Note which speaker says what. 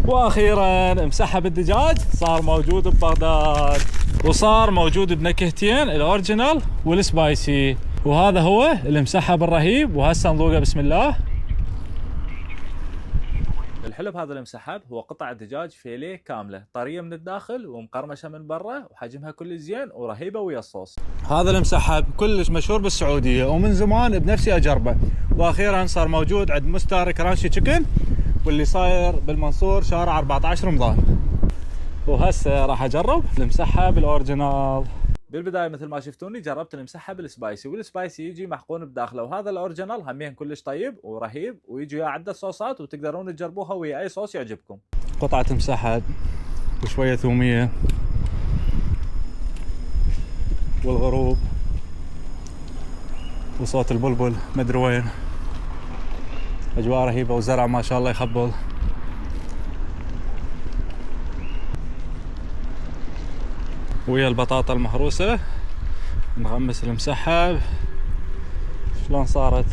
Speaker 1: واخيرا مسحب الدجاج صار موجود ببغداد، وصار موجود بنكهتين، الاوريجينال والسبايسي. وهذا هو المسحب الرهيب، وهسه نذوقه بسم الله. الحلو بهذا المسحب هو قطع دجاج فيليه كامله طريه من الداخل ومقرمشه من برا، وحجمها كل زين ورهيبه ويا الصوص. هذا المسحب كلش مشهور بالسعوديه، ومن زمان بنفسي اجربه، واخيرا صار موجود عند مستر كرانشي تشيكن، واللي صاير بالمنصور شارع 14 رمضان. وهسه راح اجرب المسحب الاوريجينال. بالبدايه مثل ما شفتوني جربت المسحب السبايسي، والسبايسي يجي محقون بداخله، وهذا الاوريجينال همين كلش طيب ورهيب، ويجي ويا عده صوصات وتقدرون تجربوها ويا اي صوص يعجبكم. قطعه مسحب وشويه ثوميه والغروب وصوت البلبل مدري وين، اجواء رهيبه وزرع ما شاء الله يخبل. ويا البطاطا المهروسه نغمس المسحب، شلون صارت